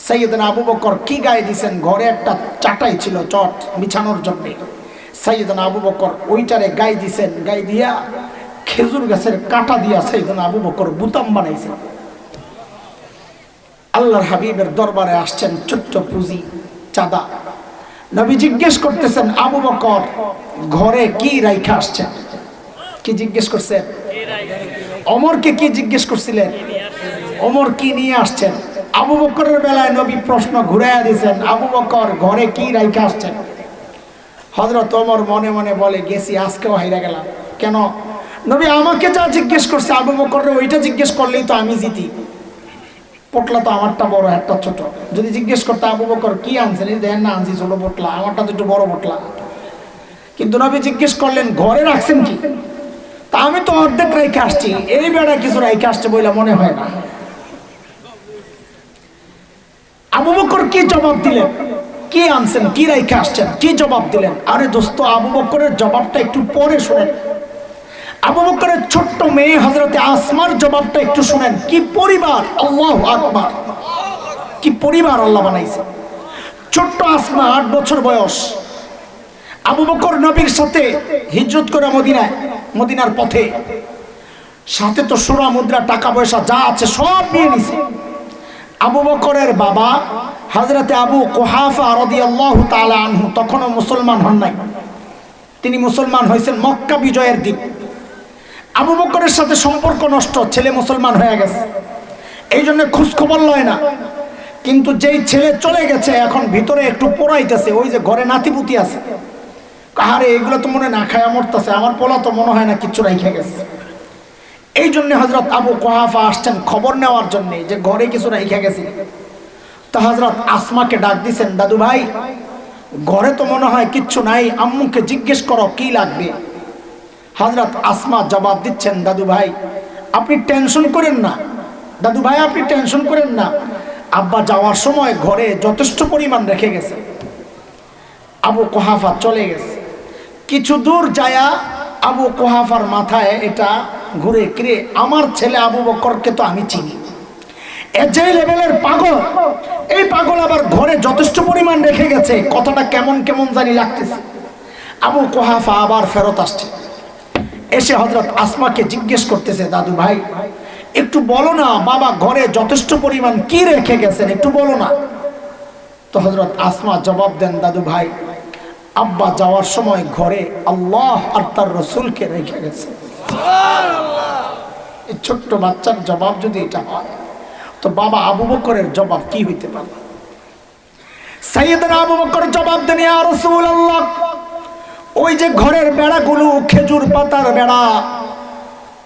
সাইয়েদনা আবু বকর কি গায়ে দিয়েছেন, ঘরে একটা চাটাই ছিল চট বিছানোর জন্য, সাইয়েদনা আবু বকর ওইটারে গায়ে দিয়েছেন, গায়ে দিয়া খেজুর গাছের কাঁটা দিয়া সাইয়েদনা আবু বকর বুতাম বানাইছেন। আল্লাহর হাবিবের দরবারে আসছেন ছোট্ট পুঁজি চাঁদা। নবী জিজ্ঞেস করতেছেন, আবু বকর ঘরে কি রাইখা আসছেন? কি জিজ্ঞেস করছেন? ওমরকে কি জিজ্ঞেস করছিলেন? ওমর কি নিয়ে আসছেন? আবু বকরের বেলায় নবী প্রশ্ন ঘুরাইয়া দিয়েছেন, আবু বকর ঘরে কি রাইখা আসছেন? হযরত ওমর মনে মনে বলে, গেছি আজকেও হাইরা গেলাম। কেন? নবী আমাকে যা জিজ্ঞেস করছে আবু বকরের ওইটা জিজ্ঞেস করলেই তো আমি জিতি। পোটলা তো আমারটা বড়, একটা ছোট। যদি জিজ্ঞেস করতে আবু বকর কি আনছেন, দেখেন না আনছি ছোট পোটলা, আমারটা তো একটু বড় পোটলা। কিন্তু নবী জিজ্ঞেস করলেন ঘরে রাখছেন কি? তা আমি তো অর্ধেক রাইখে আসছি, এই বেড়া কিছু রাইখে আসছে বলে মনে হয় না। আবু বকর কি জবাব দিলেন? কি আনছেন, কি রাইখে আসছেন, কি জবাব দিলেন? আরে দোস্ত, আবু বকরের জবাবটা একটু পরে শোনেন। আবু বকরের ছোট্ট মেয়ে হযরতে আসমার জবাবটা একটু শুনেন। কি পরিবার! আল্লাহু আকবার! কি পরিবার আল্লাহ বানাইছে। ছোট্ট আসমা 8 বছর বয়স। আবু বকর নবীর সাথে হিজরত করে মদিনার পথে, সাথে তো সোনা মুদ্রা টাকা পয়সা যা আছে সব নিয়ে নিছে। আবু বকরের বাবা হযরতে আবু কুহাফা রাদিয়াল্লাহু তাআলা আনহু তখনও মুসলমান হন নাই। তিনি মুসলমান হয়েছেন মক্কা বিজয়ের দিন। আবু বকরের সাথে সম্পর্ক নষ্ট, ছেলে মুসলমান হয়ে গেছে, এই জন্য খোঁজ খবর লয় না। কিন্তু যেই ছেলে চলে গেছে এখন ভিতরে একটু পোড়াইতেছে, ওই যে ঘরে নাতিপুতি আছে, কাহারে এগুলো তো মনে না খায়া মরতেছে, আমার পোলা তো মনে হয় না কিচ্ছু রাইখা গেছে। এই জন্য হযরত আবু কুহাফা আসছেন খবর নেওয়ার জন্য যে ঘরে কিছু রাইখা গেছে। তো হযরত আসমাকে ডাক দিছেন, দাদু ভাই ঘরে তো মনে হয় কিচ্ছু নাই, আম্মুকে জিজ্ঞেস করো কি লাগবে। হযরত আসমা জবাব দিচ্ছেন, দাদু ভাই আপনি টেনশন করেন না, দাদু ভাই আপনি টেনশন করেন না, আব্বা যাওয়ার সময় ঘরে যথেষ্ট পরিমাণ রেখে গেছে। আবু কুহাফা চলে গেছে। কিছু দূর যায়া আবু কুহাফার মাথায় এটা ঘুরে, কিরে আমার ছেলে আবু বকরকে তো আমি চিনি, এ যে লেভেলের পাগল, এই পাগল আবার ঘরে যথেষ্ট পরিমাণ রেখে গেছে, কথাটা কেমন কেমন জানি লাগতেছে। আবু কুহাফা আবার ফেরত আসছে, এসে হযরত আসমাকে জিজ্ঞেস করতেছে, দাদু ভাই একটু বলো না বাবা ঘরে যথেষ্ট পরিমাণ কি রেখে গেছেন, একটু বলো না। তো হযরত আসমা জবাব দেন, দাদু ভাই আব্বা যাওয়ার সময় ঘরে আল্লাহ আর তার রাসূলকে রেখে গেছে। এই ছোট্ট বাচ্চার জবাব যদি এটা হয়, তো বাবা আবু বকরের জবাব কি হইতে পারে? সাইয়েদনা আবু বকর জবাব দেন, ইয়া রাসূলুল্লাহ ওই যে ঘরের বেড়াগুলো খেজুর পাতার বেড়া,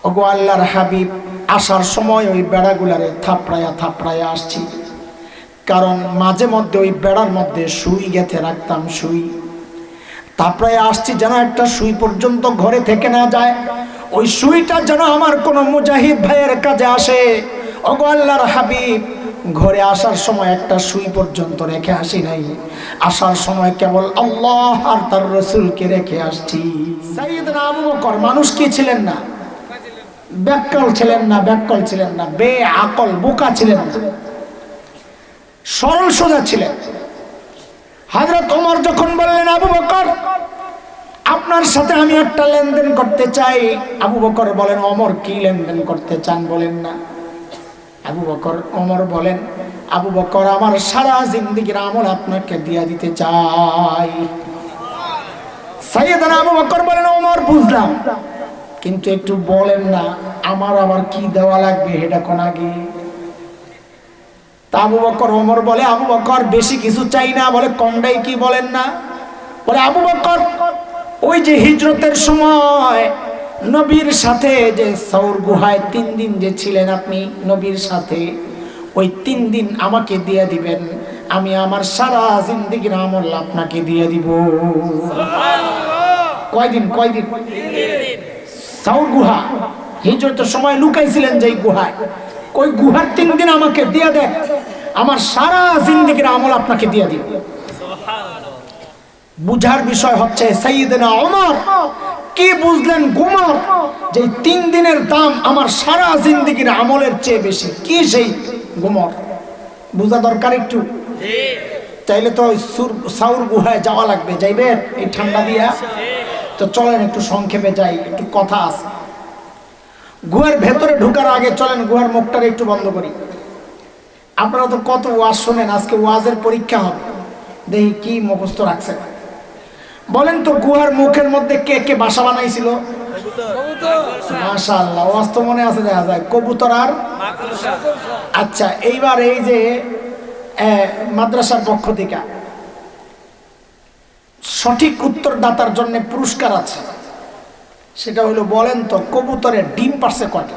ওগো আল্লাহর হাবিব আসার সময় ওই বেড়াগুলারে থাপড়ায়া থাপড়ায়া আসছি, কারণ মাঝে মধ্যে ওই বেড়ার মধ্যে সুই গেঁথে রাখতাম, সুই থাপড়ায়া আসছি যেন একটা সুই পর্যন্ত ঘরে থেকে না যায়, ওই সুইটা যেন আমার কোনো মুজাহিদ ভাইয়ের কাজে আসে। ওগো আল্লাহর হাবিব ঘরে আসার সময় একটা সুই পর্যন্ত রেখে আসি নাই, আসার সময় কেবল আল্লাহ আর তার রাসূলকে রেখে আসছি। সাইয়েদনা আবু বকর মানুষ কি ছিলেন না? ব্যাককল ছিলেন না, ব্যাককল ছিলেন না, বেআকল বোকা ছিলেন না, সরল সোজা ছিলেন। হযরত ওমর যখন বললেন, আবু বকর আপনার সাথে আমি একটা লেনদেন করতে চাই, আবু বকর বলেন, ওমর কি লেনদেন করতে চান বলেন না। ওমর বলেন, আবু বকর আমার সারা জিন্দেগীর আমল আপনাকে দিয়া দিতে চাই। সাইয়েদনা আবু বকর বলেন, ওমর বুঝলাম, কিন্তু একটু বলেন না আমার আবার কি দেওয়া লাগবে এটা কোন আগে। তা আবু বকর, ওমর বলে, আবু বকর বেশি কিছু চাই না, বলে কমটাই কি বলেন না। বলে আবু বকর ওই যে হিজরতের সময় নবীর সাথে যে সাউর গুহায় 3 দিন যে ছিলেন আপনি নবীর সাথে, ওই 3 দিন আমাকে দিয়ে দিবেন, আমি আমার সারা জিন্দেগীর আমল আপনাকে দিয়ে দিব। কয়দিন? 3 দিন। সাউর গুহা হিজরতের সময় লুকাইছিলেন যেই গুহায়, ওই গুহার 3 দিন আমাকে দিয়ে দেন, আমার সারা জিন্দেগীর আমল আপনাকে দিয়ে দিব। বুঝার বিষয় হচ্ছে সাইয়েদনা ওমর কি বুঝলেন গুমর, যে 3 দিনের দাম আমার সারা জিন্দেগীর আমলের চেয়ে বেশি। কি সেই গুমর? বুঝা দরকার একটু। চাইলে তো সাউর গুহায় যাওয়া লাগবে, যাইবেন এই ঠান্ডা দিয়া? তো চলেন একটু সংক্ষেপে যাই, একটু কথা আছে। গুহার ভেতরে ঢুকার আগে চলেন গুহার মুখটারে একটু বন্ধ করি। আপনারা তো কত ওয়াজ শোনেন, আজকে ওয়াজের পরীক্ষা হবে, দেখি কি মুখস্থ রাখছেন। বলেন তো গুহার মুখের মধ্যে কে কে বাসা বানাইছিল? মাশাআল্লাহ, ওয়াজ তো মনে আছে, দেখা যায় কবুতর আর। আচ্ছা, এইবার এই যে মাদ্রাসার পক্ষ থেকে সঠিক উত্তরদাতার জন্য পুরস্কার আছে, সেটা হলো বলেন তো কবুতরের ডিম পারছে কয়টা?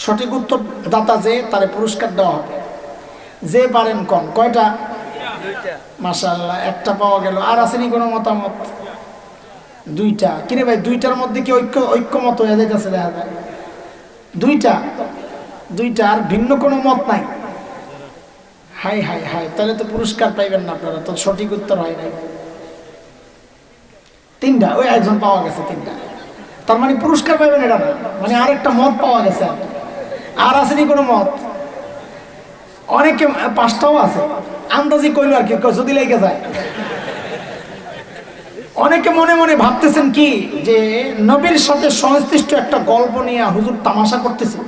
সঠিক উত্তরদাতা যে তারে পুরস্কার দেওয়া হবে। যে পারেন কোন কয়টা? মাশাআল্লাহ, একটা পাওয়া গেল। আর আসেনি কোনো মতামত? দুইটা। কিরে ভাই, দুইটার মধ্যে কি ঐক্যমত হয়ে যাইতেছে? দেখা যায় দুইটা, আর ভিন্ন কোনো মত নাই। হাই হাই হাই, তাহলে তো পুরস্কার পাইবেন না আপনারা, তো সঠিক উত্তর হয় নাই। তিনটা, ওই একজন পাওয়া গেছে তিনটা, তার মানে পুরস্কার পাইবেন এটা না, মানে আরেকটা মত পাওয়া গেছে। আর আসেনি কোনো মত? অনেকে পাঁচটাও আছে, আন্দাজি কইল আর কি, যদি লেগে যায়। অনেকে মনে মনে ভাবতেছেন কি যে নবীর সাথে সংশ্লিষ্ট একটা গল্প নিয়ে হুজুর তামাশা করতেছে।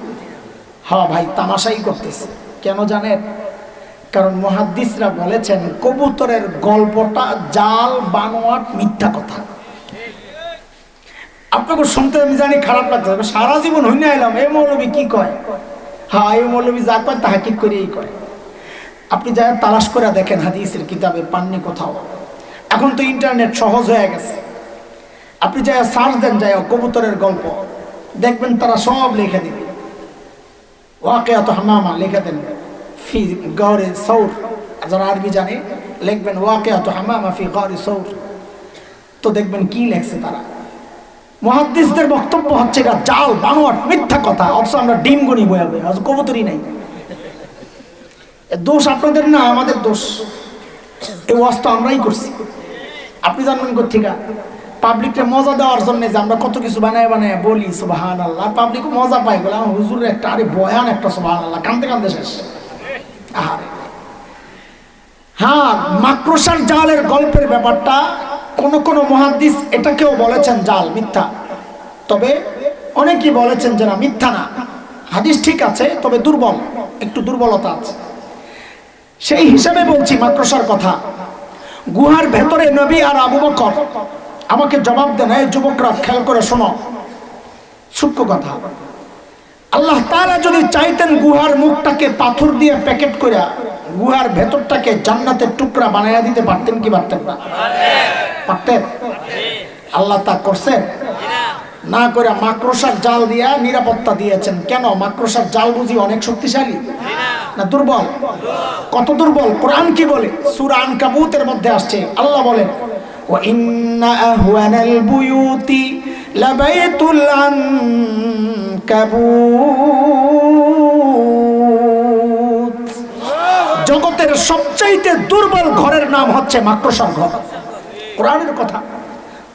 হ্যাঁ ভাই, তামাশাই করতেছে। কেন জানেন? কারণ মুহাদ্দিসরা বলেছেন কবুতরের গল্পটা জাল, বানোয়াট, মিথ্যা কথা। আপনাকে শুনতে আমি জানি খারাপ লাগছে, সারা জীবন হইনে আইলাম এই মৌলবী কি কয়। হ্যাঁ, এই মৌলবী যা কয় তা হাকিক করেই কয়। আপনি যা তালাশ করে দেখেন হাদিসের কিতাবে, পাননি কোথাও। এখন তো ইন্টারনেট সহজ হয়ে গেছে, আপনি যা সার্চ দেন যায় কবুতরের গল্প, দেখবেন তারা সব লিখে দিবে। ওয়াকিয়াত হামামা লিখে দেন ফি গাওরে সৌর, যারা আরবি জানে লিখবেন ওয়াকিয়াত হামামা ফি গাওরে সৌর, তো দেখবেন কি লেখছে তারা। মুহাদ্দিসদের বক্তব্য হচ্ছে এটা জাল, বানোয়াট, মিথ্যা কথা, অথচ আমরা ডিম গুনি বয়ে বয়ে, আজ কবুতরই নাই। দোষ আপনাদের না, আমাদের দোষ। এই ওয়াজ তো আমরাই করছি। আপনি জানবেন কোথেকে? পাবলিককে মজা দেওয়ার জন্য যে আমরা কত কিছু বানায় বানায় বলি সুবহানাল্লাহ, পাবলিকও মজা পায় বলে আমার হুজুর একটা, আরে বয়ান একটা সুবহানাল্লাহ, কান্দতে কান্দতে শেষ। হ্যাঁ, মাকড়সার জালের গল্পের ব্যাপারটা কোন কোন মুহাদ্দিস এটাকেও বলেছেন জাল, মিথ্যা। তবে অনেকেই বলেছেন যে না, মিথ্যা না, হাদিস ঠিক আছে, তবে দুর্বল, একটু দুর্বলতা আছে। সেই হিসাবে বলছি মাকড়সার কথা। গুহার ভেতরে নবী আর আবু বকর, আমাকে জবাব দেন এই যুবকরা, খেয়াল করে শোনো, সূক্ষ্ম কথা। আল্লাহ তাআলা যদি চাইতেন গুহার মুখটাকে পাথর দিয়ে প্যাকেট করে গুহার ভেতরটাকে জান্নাতের টুকরা বানাইয়া দিতে পারতেন কি পারতেন না? পারতেন। আল্লাহ তা করছেন না, করে মাকড়সার জাল দিয়া নিরাপত্তা দিয়েছেন। কেন? মাকড়সার জাল বুঝি অনেক শক্তিশালী না দুর্বল? কত দুর্বল কোরআন কি বলে? সূরা আনকাবুতের মধ্যে আসছে, আল্লাহ বলেন ওয়া ইন্না আহওয়ানাল বুয়ুতি লাবাইতুল আনকাবুত। জগতের সবচাইতে দুর্বল ঘরের নাম হচ্ছে মাকড়সার ঘর, কোরআনের কথা।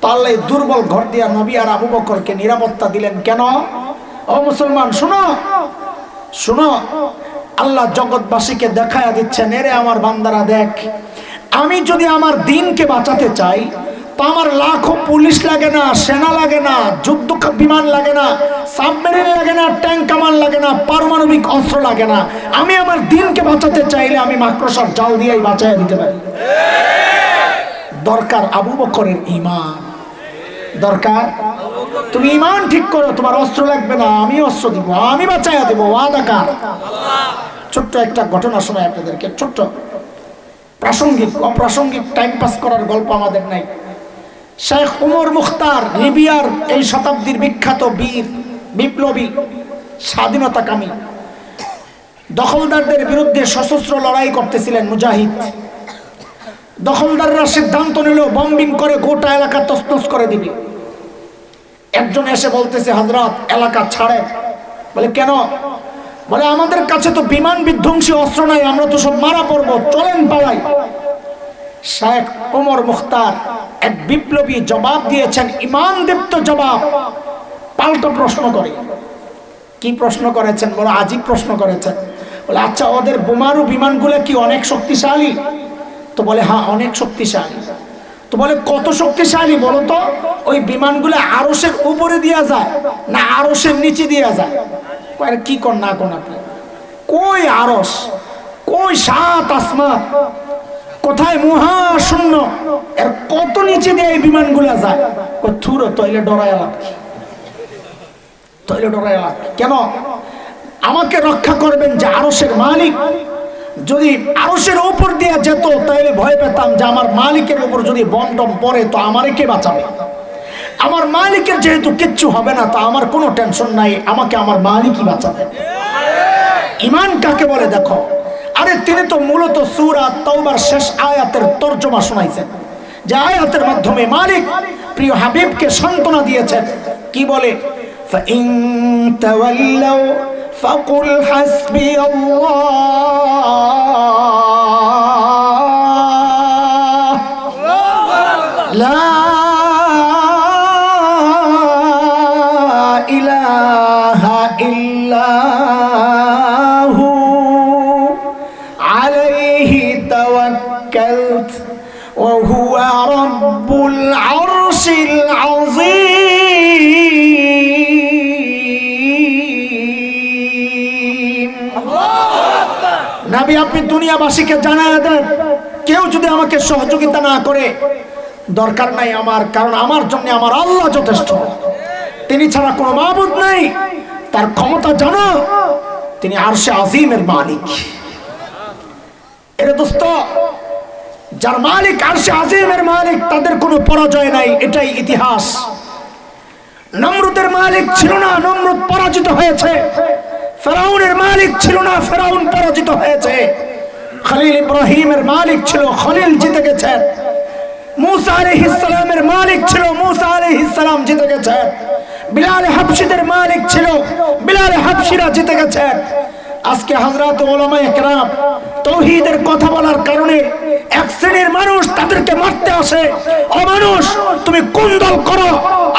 তাহলে দুর্বল ঘর দিয়া নবী আর আবু বকরকে নিরাপত্তা দিলেন কেন? ও মুসলমান শুনো, শুনো, আল্লাহ জগৎবাসীকে দেখায়া দিচ্ছেন, এরে আমার বান্দারা দেখ, আমি যদি আমার দ্বীনকে বাঁচাতে চাই তো আমার লাখো পুলিশ লাগে না, সেনা লাগে না, যুদ্ধ বিমান লাগে না, সাবমেরিন লাগে না, ট্যাঙ্ক কামান লাগে না, পারমাণবিক অস্ত্র লাগে না। আমি আমার দ্বীনকে বাঁচাতে চাইলে আমি মাকড়সার জাল দিয়েই বাঁচাইয়া দিতে পারি। দরকার আবু বকরের ঈমান, দরকার তুমি ঈমান ঠিক করো, তোমার অস্ত্র লাগবে না, আমি অস্ত্র দিব, আমি বাঁচাইয়া দেব, ওয়াদা কার? ছোট্ট একটা ঘটনা শোনাই আপনাদেরকে, ছোট্ট প্রাসঙ্গিক, অপ্রাসঙ্গিক টাইম পাস করার গল্প আমাদের নাই। শেখ উমর মুখতার, লিবিয়ার এই শতাব্দীর বিখ্যাত বীর, বিপ্লবী, স্বাধীনতাকামী, দখলদারদের বিরুদ্ধে সশস্ত্র লড়াই করতেছিলেন মুজাহিদ। দখলদাররা সিদ্ধান্ত নিল বম্বিং করে গোটা এলাকা তছনছ করে দিবে। একজন এসে বলতেছে, হযরত এলাকা ছাড়ে। বলে কেন? বলে আমাদের কাছে তো বিমান বিধ্বংসী অস্ত্র নাই, আমরা তো সব মারা পড়বো, চলেন পালাই। শেখ ওমর মুখতার এক বিপ্লবী জবাব দিয়েছেন, ঈমান দীপ্ত জবাব, পাল্টা প্রশ্ন করে। কি প্রশ্ন করেছেন? বলে আজীব প্রশ্ন করেছেন। বলে আচ্ছা ওদের বোমারু বিমানগুলো কি অনেক শক্তিশালী? তো বলে হ্যাঁ অনেক শক্তিশালী। তো বলে কত শক্তিশালী বলো তো? ওই বিমানগুলো আরশের উপরে দেওয়া যায় না আরশের নিচে দেওয়া যায়? কি কর না কোন আপনি, কই আরশ, কই সাত আসমান, কোথায় মহাশূন্য, এর কত নিচে দিয়ে এই বিমানগুলো যায়? থুরো তৈলে ডরাইলাম, তৈলে ডরাইলাম কেন? আমাকে রক্ষা করবেন যে আরশের মালিক। যদি আরশের উপর দিয়ে যেত তাইলে ভয় পেতাম যে আমার মালিকের উপর যদি বম টম পড়ে তো আমারে কে বাঁচাবে? আমার মালিকের যেহেতু কিচ্ছু হবে না তো আমার কোনো টেনশন নাই, আমাকে আমার মালিকই বাঁচাবে। ঈমান কাকে বলে দেখো, আরে তিনি তো মূলত সূরা তাওবার শেষ আয়াতের তরজমা শোনাইছেন, যে আয়াতের মাধ্যমে মালিক প্রিয় হাবিবকে সান্ত্বনা দিয়েছেন। কি বলে? ফাইন তাওয়াল্লাউ ফাকুল হাসবিয়াল্লাহ লা ইলাহা ইল্লাহু আলাইহি তাওয়াক্কালত ওয়া হুয়া রাব্বুল আরশিল আযীম। নবী আপনি দুনিয়াবাসীকে জানায় দেন, কেউ যদি আমাকে সহযোগিতা না করে দরকার নাই আমার, কারণ আমার জন্য আমার আল্লাহ যথেষ্ট। তিনি ছাড়া কোনো মাবুদ নাই, তার ক্ষমতা জানো, তিনি আরশে আজিমের মালিক। এরে দোস্ত, যার মালিক আরশে আজিমের মালিক তাদের কোনো পরাজয় নাই, এটাই ইতিহাস। নমরুদের মালিক ছিল না, নমরুদ পরাজিত হয়েছে। ফেরাউনের মালিক ছিল না, ফেরাউন পরাজিত হয়েছে। খলিল ইব্রাহিমের মালিক ছিল, খলিল জিতে গেছেন। মুসা আলাইহিস সালামের মালিক ছিল, মুসা আলাইহিস সালাম জিতে গেছেন। বিলাল হাবশীদের মালিক ছিল, বিলাল হাবশীরা জিতে গেছেন। আজকে হযরত উলামায়ে কেরাম তাওহীদের কথা বলার কারণে এক শ্রেণীর মানুষ তাদেরকে মারতে আসে। ও মানুষ, তুমি কোন দল করো?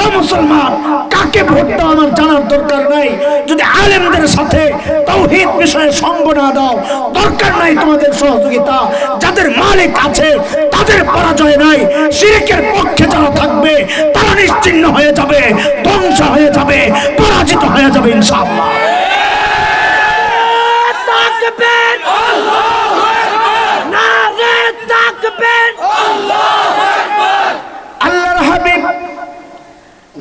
ও মুসলমান, কাকে ভোট দাও আমার জানার দরকার নাই। যদি আলেমদের সাথে তাওহীদ বিষয়ে সঙ্গ না দাও, দরকার নাই তোমাদের সহযোগিতা। যাদের মালিক আছে তাদের পরাজয় নাই। শিরকের পক্ষে যারা থাকবে তারা নিশ্চিহ্ন হয়ে যাবে, ধ্বংস হয়ে যাবে, পরাজিত হয়ে যাবে ইনশাআল্লাহ। আল্লাহর হাবিব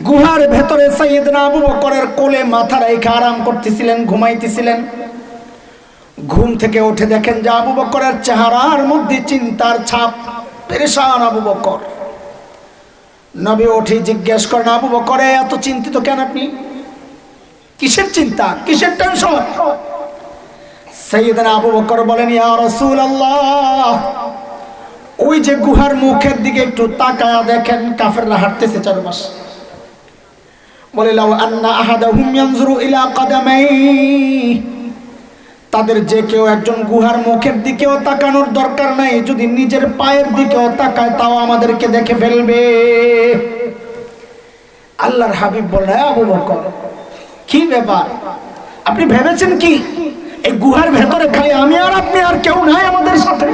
গুহার ভেতরে সাইয়েদনা আবু বকরের কোলে মাথা রেখে আরাম করতেছিলেন, ঘুমাইতেছিলেন। ঘুম থেকে উঠে দেখেন যে আবু বকরের চেহারার মধ্যে চিন্তার ছাপ, পেরেশান আবু বকর। নবী উঠে জিজ্ঞেস করেন, আবু বকরে এত চিন্তিত কেন আপনি? কিসের চিন্তা, কিসের টেনশন? সাইয়েদনা আবু বকর বলেন, ইয়া রাসূলুল্লাহ, ওই যে গুহার মুখের দিকে একটু তাকায়া দেখেন, কাফেররা হাঁটতেছে চারপাশে। বলে, লাউ আন্না আহাদাহুম ইয়ানজুরু ইলা কাদামাইহি, তাদের যে কেউ একজন গুহার মুখের দিকেও তাকানোর দরকার নাই, যদি নিজের পায়ের দিকেও তাকায় তাও আমাদেরকে দেখে ফেলবে। আল্লাহর হাবিব বললেন, আবু বকর কি ব্যাপার, আপনি ভেবেছেন কি এই গুহার ভেতরে খালি আমি আর আপনি, আর কেউ নাই আমাদের সাথে?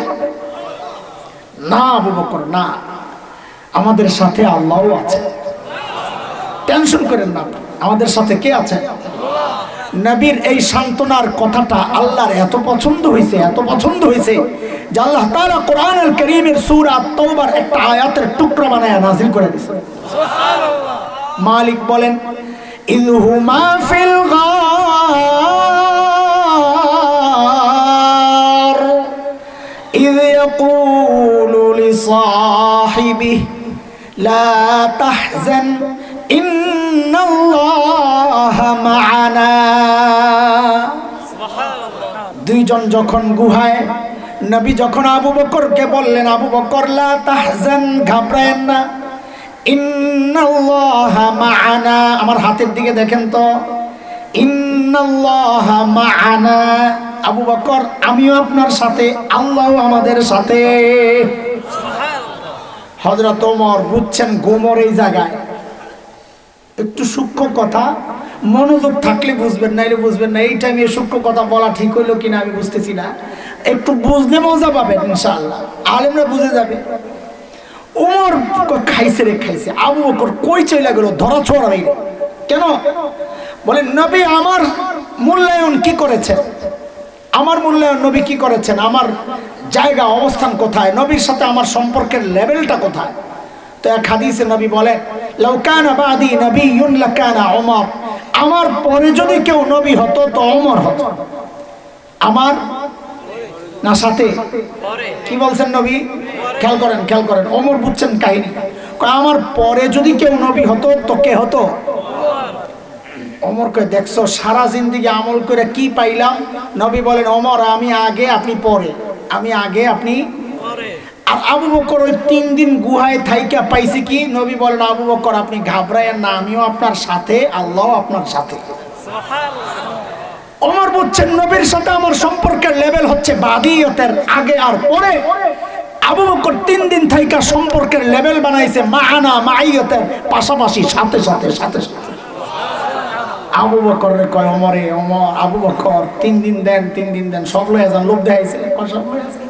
না আবু বকর না, আমাদের সাথে আল্লাহও আছে, টেনশন করেন না, আমাদের সাথে কে আছে? নবীর এই সান্ত্বনার কথাটা আল্লাহর এত পছন্দ হয়েছে, এত পছন্দ হয়েছে যে আল্লাহ তাআলা কোরআনুল কারীমের সূরা তাওবার একটা আয়াতের টুকরা বানায়া নাযিল করে দিয়েছেন। সুবহানাল্লাহ। মালিক বলেন, ইযহুমা ফিল গার ইয ইয়াকুলু লিসাহিবিহি লা তাহজান ইন্নাল্লাহা মা'ানা। দুইজন যখন গুহায়, নবী যখন আবু বকরকে বললেন, আবু বকর লা তাহজান, ঘাবড়ায়েন না, ইন্নাল্লাহা মা'ানা, আমার হাতের দিকে দেখেন তো, ইন্নাল্লাহা মা'ানা, আবু বকর আমিও আপনার সাথে, আল্লাহও আমাদের সাথে। হযরত ওমর বুঝছেন গোমর এই জায়গায় একটু সূক্ষ্ম কথা, মনোযোগ থাকলে বুঝবেন, নাইলে বুঝবেন না। এই টাইমে সূক্ষ্ম কথা বলা ঠিক হইলো কিনা আমি বুঝতেছি না। একটু বুঝলে মজা পাবেন ইনশাআল্লাহ, আলেমরা বুঝে যাবে। ওমর খাইছে রে খাইছে, আবু বকর কই চইলা গেল, ধরা ছোড়া হইল কেন? বলেন নবী আমার মূল্যায়ন কি করেছেন, আমার মূল্যায়ন নবী কি করেছেন, আমার জায়গা অবস্থান কোথায়, নবীর সাথে আমার সম্পর্কের লেভেলটা কোথায়। তো এক হাদিসে নবী বলেন লাউ কানা বাদি নবিয়্যুন লাকানা ওমর, আমার পরে যদি কেউ নবী হতো তো ওমর হতো। আমার না সাথে কি বলছেন নবী? খেয়াল করেন খেয়াল করেন, ওমর বুঝছেন কাহিনী। আমার পরে যদি কেউ নবী হতো তো কে হতো? ওমরকে দেখছো সারা জিন্দেগি আমল করে কি পাইলাম? নবী বলেন ওমর আমি আগে আপনি পরে, আমি আগে আপনি পরে। আর আবু বকর ওই 3 দিন গুহায় থাইকা পাইছে কি? নবী বলেন আবু বকর আপনি ঘাবড়ায়েন না, আমিও আপনার সাথে, আল্লাহ আপনার সাথে। ওমর বুঝছেন নবীর সাথে আমার সম্পর্কের লেভেল হচ্ছে বাদিয়তের আগে আর পরে। আবু বকর 3 দিন থাইকা সম্পর্কের লেভেল বানাইছে মাআনা মাইয়তের পাশাপাশি, সাথে সাথে সাথে সাথে। আবু বকর রে কয় ওমরে, ওমর আবু বকর 3 দিন দেন 3 দিন দেন, সব লয়ে যান, লোভ দেখাইছে সব লয়ে যান।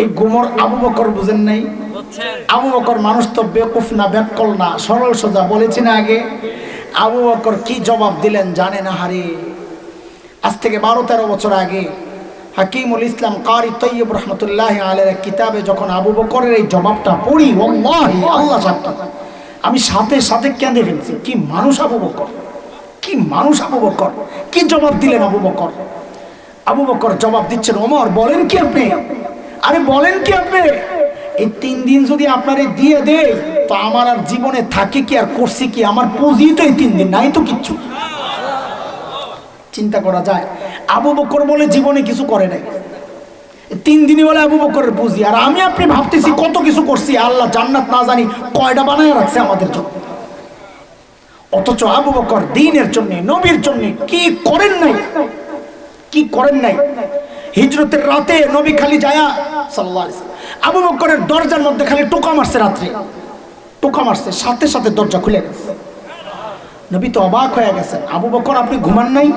এই গুমর আবু বকর বুঝেন নাই। আবু বকর মানুষ তো বেকুফ না, বেকল না, সরল সোজা। বলেছি না আগে, আবু বকর কি জবাব দিলেন জানে না হারে। আজ থেকে 12-13 বছর আগে হাকিমুল ইসলাম কারি তৈয়ব রহমতুল্লাহ আলাইহির কিতাবে যখন আবু বকরের এই জবাবটা পড়ি, ওয়াল্লাহি আল্লাহ সাক্ষী, আমি সাথে সাথে কেঁদে ফেলছি। কি মানুষ আবু বকর, কি মানুষ আবু বকর, কি জবাব দিলেন আবু বকর। আবু বকর জবাব দিচ্ছেন ওমর বলেন কি আপনি, আরে বলেন কি আপনি, এই 3 দিন যদি আপনারে দিয়ে দেয় তো আমার আর জীবনে থাকে কি আর করছি কি? আমার পুঁজি তো এই 3 দিন, নাই তো কিচ্ছু। চিন্তা করা যায়, আবু বকর বলে জীবনে কিছু করে নাই, 3 দিনই বলে আবু বকরের পুঁজি। আর আমি আপনি ভাবতেছি কত কিছু করছি, আল্লাহ জান্নাত না জানি কয়টা বানায় রাখছে আমাদের জন্য। অথচ আবু বকর দ্বীনের জন্য, নবীর জন্য কি করেন নাই, কি করেন নাই। হিজরতের রাতে নবী খালি যায়া সাল্লাল্লাহু আলাইহি ওয়াসাল্লাম আবু বকরের দরজার মধ্যে খালি টোকা মারছে, রাত্রে টোকা মারছে, সাথে সাথে দরজা খুলে গেছে। নবী তো অবাক হয়ে গেছেন, আবু বকর আপনি ঘুমান নাই,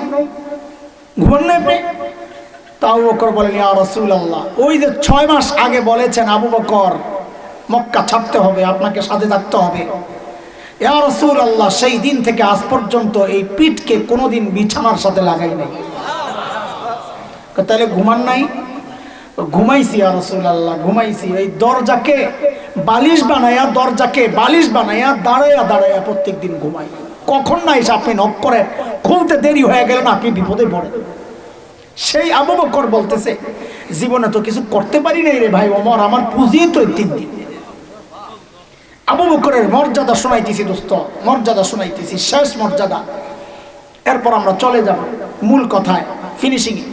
ঘুমান নাই আপনি? তা আবু বকর বলেন ইয়া রাসূলুল্লাহ, ওই যে 6 মাস আগে বলেছেন আবু বকর মক্কা ছাড়তে হবে, আপনাকে সাথে থাকতে হবে, ইয়া রাসূলুল্লাহ সেই দিন থেকে আজ পর্যন্ত এই পিঠকে কোনোদিন বিছানার সাথে লাগাই নাই। তাহলে ঘুমান নাই? ঘুমাইছি ইয়া রাসূলুল্লাহ, ঘুমাইছি। এই দরজাকে বালিশ বানায়া, দরজাকে বালিশ বানায়া দাঁড়ায়া দাঁড়ায়া প্রত্যেকদিন ঘুমাই। কখন না এসে আপনি নক করেন, খুলতে দেরি হয়ে গেল না আপনি বিপদে পড়েন। সেই আবু বকর বলতেছে জীবনে তো কিছু করতে পারি নাই রে ভাই ওমর, আমার পুঁজি তো 3 দিন। আবু বকরের মর্যাদা শোনাইতেছি দোস্ত, মর্যাদা শোনাইতেছি, শেষ মর্যাদা। এরপর আমরা চলে যাব মূল কথায়, ফিনিশিং এ।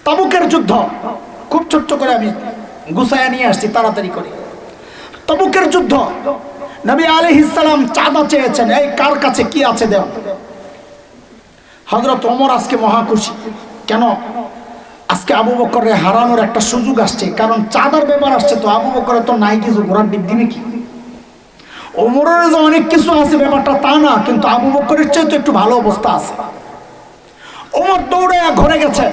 তাবুকের যুদ্ধ খুব ছোট্ট করে আমি গুছায়া নিয়ে আসছি তাড়াতাড়ি করে। তাবুকের যুদ্ধ, নবী আলাইহিস সালাম চাঁদা চেয়েছেন, এই কার কাছে কি আছে দেও। হযরত ওমর আজকে মহা খুশি। কেন? আজকে আবু বকরের হারানোর একটা সুযোগ আসছে, কারণ চাঁদার ব্যাপার আসছে। তো আবু বকরের তো নাই কিছু, ঘোড়ার ডিপ দিবে কি? ওমরের যে অনেক কিছু আছে ব্যাপারটা তা না, কিন্তু আবু বকরের চেয়ে তো একটু ভালো অবস্থা আছে। ওমর দৌড়ে ঘরে গেছে,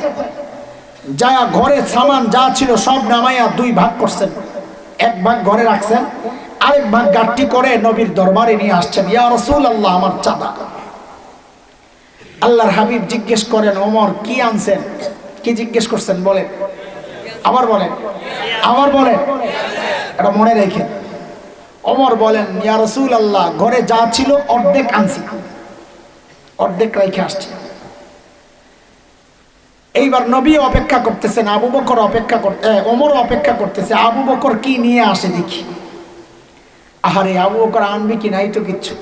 যা ঘরে সামান যা ছিল সব নামাইয়া 2 ভাগ করছেন। 1 ভাগ ঘরে রাখছেন, আরেক ভাগ গাট্টি করে নবীর দরবারে নিয়ে আসছেন। ইয়া রাসূলুল্লাহ আমার চাঁদা। আল্লাহর হাবিব জিজ্ঞেস করেন ওমর কি আনছেন? কি জিজ্ঞেস করছেন বলেন, আবার বলেন, আবার বলেন, এটা মনে রেখেন। ওমর বলেন ইয়া রাসূলুল্লাহ ঘরে যা ছিল অর্ধেক আনছি, অর্ধেক রেখে আসছি। এইবার নবী অপেক্ষা করতেছেন, আবু বকর অপেক্ষা করতে, ওমর অপেক্ষা করতেছে আবু বকর কি নিয়ে আসে দেখি। আহারে আবু বকর আনবি কি নাই তো কিচ্ছু।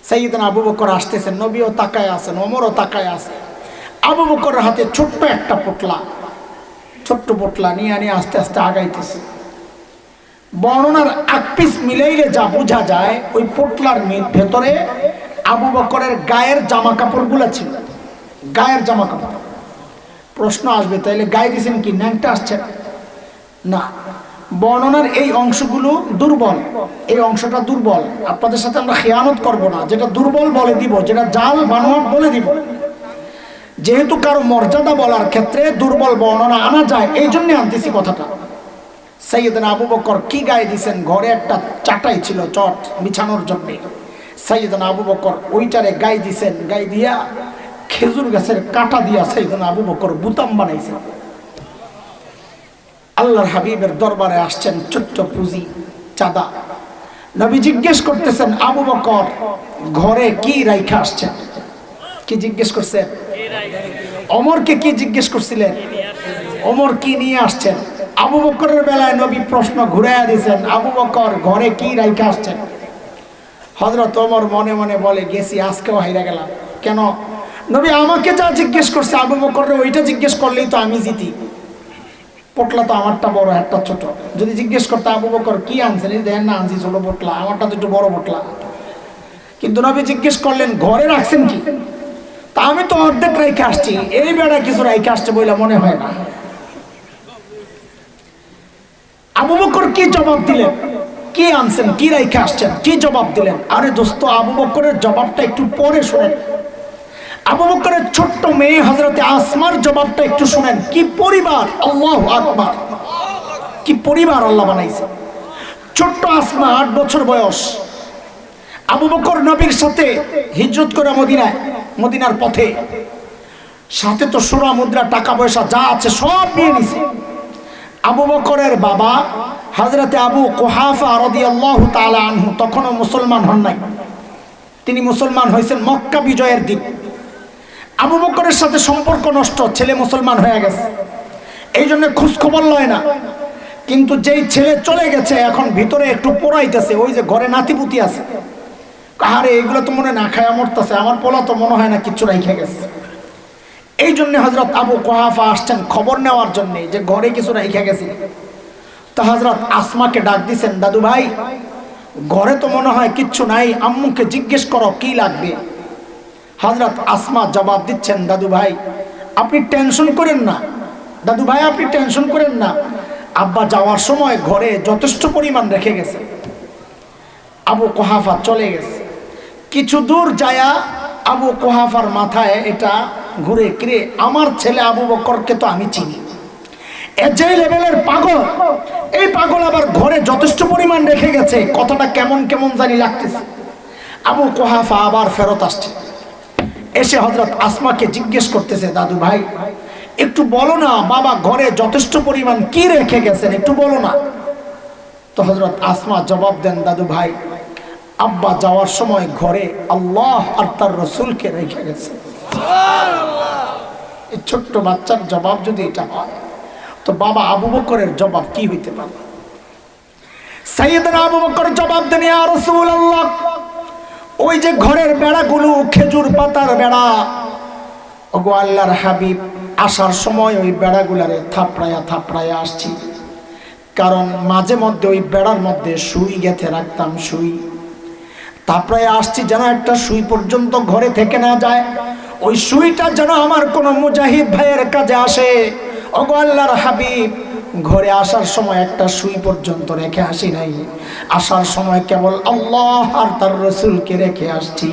সাইয়েদনা আবু বকর আসতেছেন, নবীও তাকায় আছেন, ওমরও তাকায় আছে। আবু বকরের হাতে ছোট্ট একটা পোটলা, ছোট্ট পোটলা নিয়ে নিয়ে আস্তে আস্তে আগাইতেছে। বর্ণনার আকপিস মিলাইলে যা বোঝা যায়, ওই পোটলার ভেতরে আবু বকরের গায়ের জামা কাপড়গুলো ছিল, গায়ের জামা কাপড়। প্রশ্ন আসবে তাইলে গায়ে দিয়েছেন কি, ন্যাংটা আসছে না, বর্ণনার এই অংশগুলো দুর্বল, এই অংশটা দুর্বল। আপনাদের সাথে আমরা খেয়ানত করব না, যেটা দুর্বল বলে দিব, যেটা জাল বানোয়াট বলে দিব। যেহেতু কারো মর্যাদা বলার ক্ষেত্রে দুর্বল বর্ণনা আনা যায়, এই জন্য আনতেছি কথাটা। সাইয়েদনা আবু বকর কি গায়ে দিয়েছেন, ঘরে একটা চাটাই ছিল চট বিছানোর জন্য, সাইয়েদনা আবু বকর ওইটারে গায়ে দিয়েছেন, গায়ে দিয়া খেজুর গাছের কাঁটা দিয়া সাইয়েদনা আবু বকর বুতাম বানাইছেন। আল্লাহর হাবিবের দরবারে আসছেন ছোট্ট পুঁজি চাঁদা। নবী জিজ্ঞেস করতেছেন, আবু বকর ঘরে কি রাইখা আসছেন? কি জিজ্ঞেস করছেন? ওমরকে কি জিজ্ঞেস করছিলেন? ওমর কি নিয়ে আসছেন? আবু বকরের বেলায় নবী প্রশ্ন ঘুরাইয়া দিয়েছেন, আবু বকর ঘরে কি রাইখা আসছেন? হযরত ওমর মনে মনে বলে, গেছি আজকেও হাইরা গেলাম। কেন? নবী আমাকে যা জিজ্ঞেস করছে আবু বকরের ওইটা জিজ্ঞেস করলেই তো আমি জিতি। পোটলা তো আমারটা বড়, একটা ছোট। যদি জিজ্ঞেস করতে আবু বকর কি আনছেন, দেখেন না আনছি ছোট পোটলা, আমারটা তো একটু বড় পোটলা। কিন্তু নবী জিজ্ঞেস করলেন ঘরে রাখছেন কি? তা আমি তো অর্ধেক রাইখে আসছি, এই বেড়া কিছু রাইখে আসছে বলে মনে হয় না। আবু বকর কি জবাব দিলেন? কি আনছেন, কি রাইখে আসছেন, কি জবাব দিলেন? আরে দোস্ত, আবু বকরের জবাবটা একটু পরে শোনেন। আবু বকরের ছোট্ট মেয়ে হযরতে আসমার জবাবটা একটু শুনেন। কি পরিবার! আল্লাহু আকবার! কি পরিবার আল্লাহ বানাইছে। ছোট্ট আসমা 8 বছর বয়স। আবু বকর নবীর সাথে হিজরত করে মদিনার পথে, সাথে তো সোনা মুদ্রা টাকা পয়সা যা আছে সব নিয়ে নিছে। আবু বকরের বাবা হযরতে আবু কুহাফা রাদিয়াল্লাহু তাআলা আনহু তখনও মুসলমান হন নাই। তিনি মুসলমান হয়েছেন মক্কা বিজয়ের দিন। আবু বকরের সাথে সম্পর্ক নষ্ট, ছেলে মুসলমান হয়ে গেছে, এই জন্য খোঁজ খবর লয় না। কিন্তু যেই ছেলে চলে গেছে এখন ভিতরে একটু পোড়াইতেছে, ওই যে ঘরে নাতিপুতি আছে, কাহারে এগুলো তো মনে না খায় মরতেছে, আমার পোলা তো মনে হয় না কিচ্ছু রাইখা গেছে। এই জন্য হযরত আবু কুহাফা আসছেন খবর নেওয়ার জন্য যে ঘরে কিছু রাইখা গেছে। তো হযরত আসমাকে ডাক দিছেন, দাদু ভাই ঘরে তো মনে হয় কিচ্ছু নাই, আম্মুকে জিজ্ঞেস করো কি লাগবে। হযরত আসমা জবাব দিচ্ছেন, দাদু ভাই আপনি টেনশন করেন না, দাদু ভাই আপনি টেনশন করেন না, আব্বা যাওয়ার সময় ঘরে যথেষ্ট পরিমাণ রেখে গেছে। আবু কুহাফা চলে গেছে। কিছু দূর যায়া আবু কুহাফার মাথায় এটা ঘুরে, কিরে আমার ছেলে আবু বকরকে তো আমি চিনি, এ যে লেভেলের পাগল, এই পাগল আবার ঘরে যথেষ্ট পরিমাণ রেখে গেছে, কথাটা কেমন কেমন জানি লাগতেছে। আবু কুহাফা আবার ফেরত আসছে, এসে হযরত আসমাকে জিজ্ঞেস করতেছে, দাদু ভাই একটু বলো না বাবা ঘরে যথেষ্ট পরিমাণ কি রেখে গেছেন, একটু বলো না। তো হযরত আসমা জবাব দেন, দাদু ভাই আব্বা যাওয়ার সময় ঘরে আল্লাহ আর তার রাসূলকে রেখে গেছে। এই ছোট্ট বাচ্চার জবাব যদি এটা হয়, তো বাবা আবু বকরের জবাব কি হইতে পারে? সাইয়েদনা আবু বকর জবাব দেন, ইয়া রাসূলুল্লাহ ওই যে ঘরের বেড়াগুলো খেজুর পাতার বেড়া, ওগো আল্লাহর হাবিব আসার সময় ওই বেড়াগুলারে থাপড়ায়া আসছি, কারণ মাঝে মধ্যে ওই বেড়ার মধ্যে সুই গেঁথে রাখতাম, সুই থাপড়ায়া আসছি যেন একটা সুই পর্যন্ত ঘরে থেকে না যায়, ওই সুইটা যেন আমার কোনো মুজাহিদ ভাইয়ের কাজে আসে। ওগো আল্লাহর হাবিব ঘরে আসার সময় একটা সুই পর্যন্ত রেখে আসি নাই, আসার সময় কেবল আল্লাহ আর তার রাসূলকে রেখে আসছি।